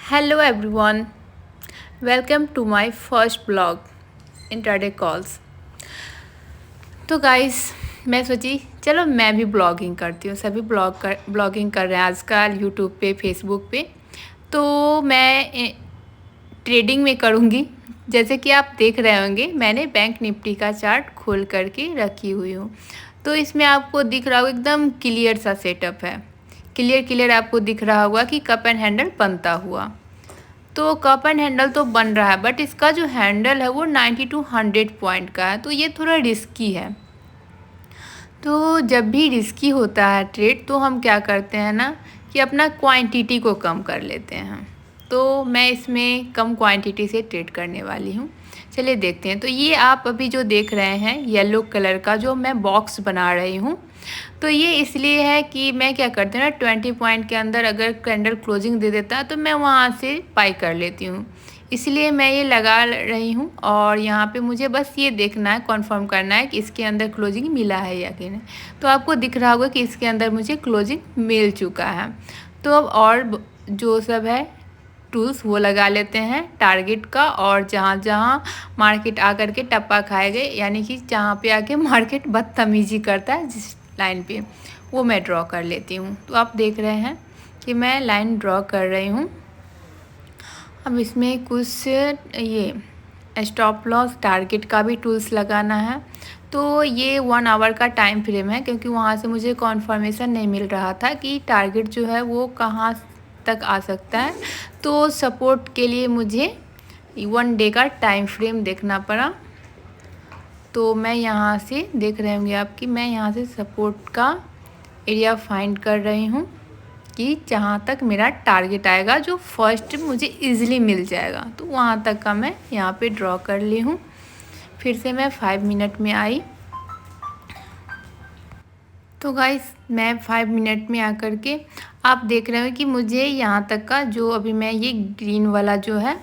Hello everyone, welcome to my first blog intraday calls. तो guys मैं सोची चलो मैं भी ब्लॉगिंग करती हूँ। सभी ब्लॉगिंग कर रहे हैं आजकल यूट्यूब पे फेसबुक पे, तो मैं ट्रेडिंग में करूँगी। जैसे कि आप देख रहे होंगे मैंने बैंक निफ्टी का चार्ट खोल करके रखी हुई हूँ। तो इसमें आपको दिख रहा होगा एकदम क्लियर सा सेटअप है। क्लियर आपको दिख रहा होगा कि कप एंड हैंडल बनता हुआ। तो कप एंड हैंडल तो बन रहा है, बट इसका जो हैंडल है वो 90 to 100 पॉइंट का है, तो ये थोड़ा रिस्की है। तो जब भी रिस्की होता है ट्रेड तो हम क्या करते हैं ना कि अपना क्वांटिटी को कम कर लेते हैं। तो मैं इसमें कम क्वांटिटी से ट्रेड करने वाली हूँ। चलिए देखते हैं। तो ये आप अभी जो देख रहे हैं येलो कलर का जो मैं बॉक्स बना रही हूँ, तो ये इसलिए है कि मैं क्या करती हूँ ना 20 पॉइंट के अंदर अगर कैंडल क्लोजिंग दे देता है तो मैं वहाँ से बाई कर लेती हूँ। इसलिए मैं ये लगा रही हूँ और यहाँ पे मुझे बस ये देखना है, कंफर्म करना है कि इसके अंदर क्लोजिंग मिला है या कि नहीं। तो आपको दिख रहा होगा कि इसके अंदर मुझे क्लोजिंग मिल चुका है। तो अब और जो सब है टूल्स वो लगा लेते हैं टारगेट का, और जहाँ जहाँ मार्केट आकर के टप्पा खाएगा, यानी कि जहाँ पे आके मार्केट बदतमीजी करता है जिस लाइन पे, वो मैं ड्रॉ कर लेती हूँ। तो आप देख रहे हैं कि मैं लाइन ड्रॉ कर रही हूँ। अब इसमें कुछ ये स्टॉप लॉस टारगेट का भी टूल्स लगाना है। तो ये 1 आवर का टाइम फ्रेम है, क्योंकि वहाँ से मुझे कॉन्फर्मेशन नहीं मिल रहा था कि टारगेट जो है वो कहाँ तक आ सकता है। तो सपोर्ट के लिए मुझे 1 डे का टाइम फ्रेम देखना पड़ा। तो मैं यहाँ से देख रहे होंगे आप कि मैं यहाँ से सपोर्ट का एरिया फाइंड कर रही हूँ कि जहाँ तक मेरा टारगेट आएगा, जो फर्स्ट मुझे इजीली मिल जाएगा, तो वहाँ तक का मैं यहाँ पे ड्रॉ कर ली हूँ। फिर से मैं 5 मिनट में आई। तो गाइस मैं 5 मिनट में आकर के आप देख रहे हो कि मुझे यहाँ तक का जो अभी मैं ये ग्रीन वाला जो है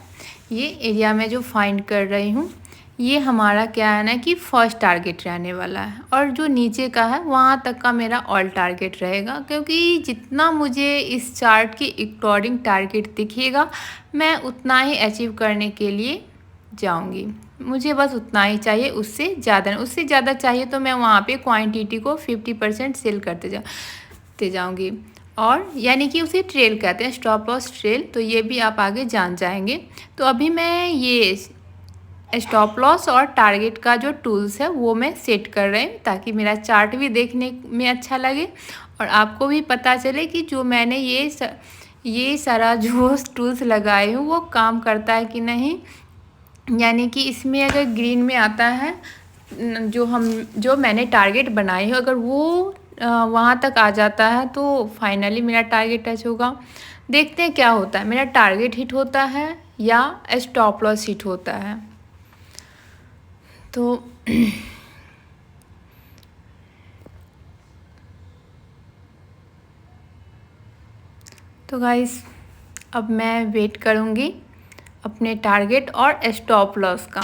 ये एरिया में जो फाइंड कर रही हूँ, ये हमारा क्या है ना कि फर्स्ट टारगेट रहने वाला है। और जो नीचे का है वहाँ तक का मेरा ऑल टारगेट रहेगा, क्योंकि जितना मुझे इस चार्ट के अकॉर्डिंग टारगेट दिखेगा मैं उतना ही अचीव करने के लिए जाऊंगी। मुझे बस उतना ही चाहिए, उससे ज़्यादा चाहिए तो मैं वहाँ पे क्वांटिटी को 50% सेल करते जाऊंगी। और यानी कि उसे ट्रेल कहते हैं, स्टॉप लॉस ट्रेल। तो ये भी आप आगे जान जाएंगे। तो अभी मैं ये स्टॉप लॉस और टारगेट का जो टूल्स है वो मैं सेट कर रही हूँ, ताकि मेरा चार्ट भी देखने में अच्छा लगे और आपको भी पता चले कि जो मैंने ये सारा जो टूल्स लगाए हूँ वो काम करता है कि नहीं। यानी कि इसमें अगर ग्रीन में आता है जो मैंने टारगेट बनाई है, अगर वो वहाँ तक आ जाता है तो फाइनली मेरा टारगेट टच होगा। देखते हैं क्या होता है, मेरा टारगेट हिट होता है या स्टॉप लॉस हिट होता है। तो गाइस अब मैं वेट करूँगी अपने टारगेट और स्टॉप लॉस का।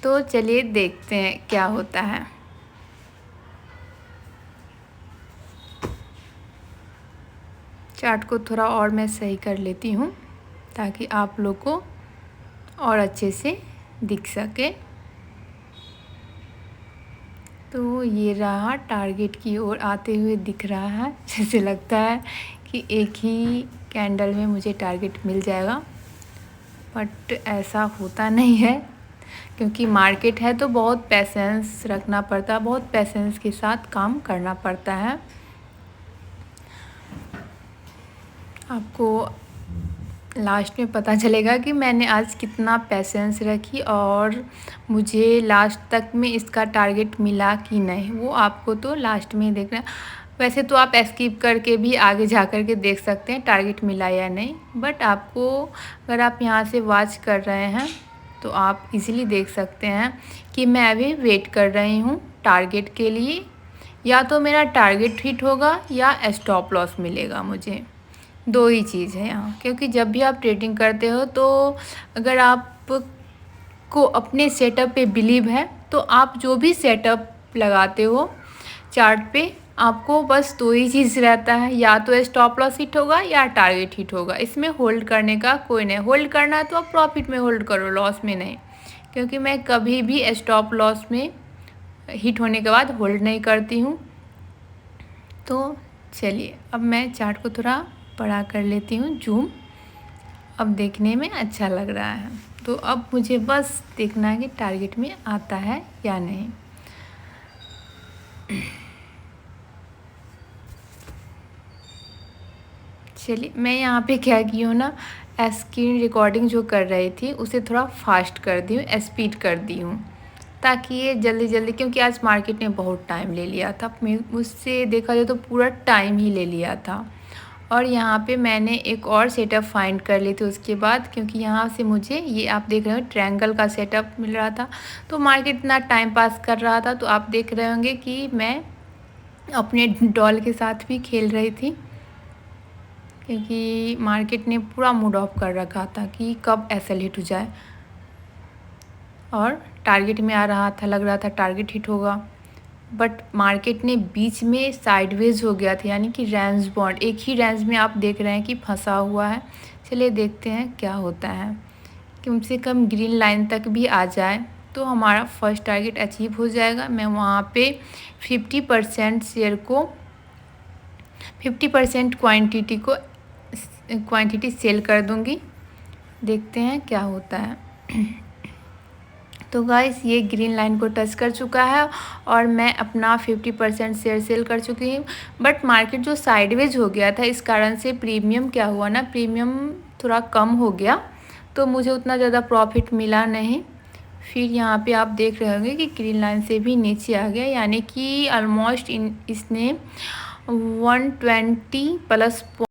तो चलिए देखते हैं क्या होता है। चार्ट को थोड़ा और मैं सही कर लेती हूँ ताकि आप लोग को और अच्छे से दिख सके। तो ये रहा टारगेट की ओर आते हुए दिख रहा है। जैसे लगता है कि एक ही कैंडल में मुझे टारगेट मिल जाएगा, बट ऐसा होता नहीं है, क्योंकि मार्केट है तो बहुत पेशेंस रखना पड़ता है, बहुत पेशेंस के साथ काम करना पड़ता है। आपको लास्ट में पता चलेगा कि मैंने आज कितना पेशेंस रखी और मुझे लास्ट तक में इसका टारगेट मिला कि नहीं, वो आपको तो लास्ट में ही देखना है। वैसे तो आप स्किप करके भी आगे जा कर के देख सकते हैं टारगेट मिला या नहीं, बट आपको अगर आप यहाँ से वॉच कर रहे हैं तो आप इजीली देख सकते हैं कि मैं अभी वेट कर रही हूँ टारगेट के लिए। या तो मेरा टारगेट हिट होगा या स्टॉप लॉस मिलेगा मुझे, 2 ही चीज़ है यहाँ। क्योंकि जब भी आप ट्रेडिंग करते हो तो अगर आपको अपने सेटअप पे बिलीव है तो आप जो भी सेटअप लगाते हो चार्ट पे आपको बस दो ही चीज़ रहता है, या तो स्टॉप लॉस हिट होगा या टारगेट हिट होगा। इसमें होल्ड करने का कोई नहीं। होल्ड करना है तो आप प्रॉफिट में होल्ड करो, लॉस में नहीं, क्योंकि मैं कभी भी स्टॉप लॉस में हिट होने के बाद होल्ड नहीं करती हूँ। तो चलिए अब मैं चार्ट को थोड़ा बड़ा कर लेती हूँ, जूम। अब देखने में अच्छा लग रहा है। तो अब मुझे बस देखना है कि टारगेट में आता है या नहीं। चलिए मैं यहाँ पे क्या की हूँ ना, स्क्रीन रिकॉर्डिंग जो कर रही थी उसे थोड़ा फास्ट कर दी हूँ, स्पीड कर दी हूँ, ताकि ये जल्दी जल्दी, क्योंकि आज मार्केट ने बहुत टाइम ले लिया था, मुझसे देखा जाए तो पूरा टाइम ही ले लिया था। और यहाँ पे मैंने एक और सेटअप फाइंड कर ली थी उसके बाद, क्योंकि यहाँ से मुझे ये आप देख रहे हो ट्रायंगल का सेटअप मिल रहा था। तो मार्केट इतना टाइम पास कर रहा था, तो आप देख रहे होंगे कि मैं अपने डॉल के साथ भी खेल रही थी, क्योंकि मार्केट ने पूरा मूड ऑफ कर रखा था कि कब एसएल हिट हो जाए, और टारगेट में आ रहा था, लग रहा था टारगेट हिट होगा। बट मार्केट ने बीच में साइडवेज हो गया था, यानी कि रेंज बॉन्ड एक ही रेंज में आप देख रहे हैं कि फंसा हुआ है। चलिए देखते हैं क्या होता है, कम से कम ग्रीन लाइन तक भी आ जाए तो हमारा फर्स्ट टारगेट अचीव हो जाएगा। मैं वहाँ पे 50% शेयर को 50% क्वांटिटी सेल कर दूँगी। देखते हैं क्या होता है। तो गाइस ये ग्रीन लाइन को टच कर चुका है और मैं अपना 50% शेयर सेल कर चुकी हूँ। बट मार्केट जो साइडवेज हो गया था, इस कारण से प्रीमियम क्या हुआ ना, प्रीमियम थोड़ा कम हो गया, तो मुझे उतना ज़्यादा प्रॉफिट मिला नहीं। फिर यहाँ पे आप देख रहे होंगे कि ग्रीन लाइन से भी नीचे आ गया, यानी कि ऑलमोस्ट इसने 120 प्लस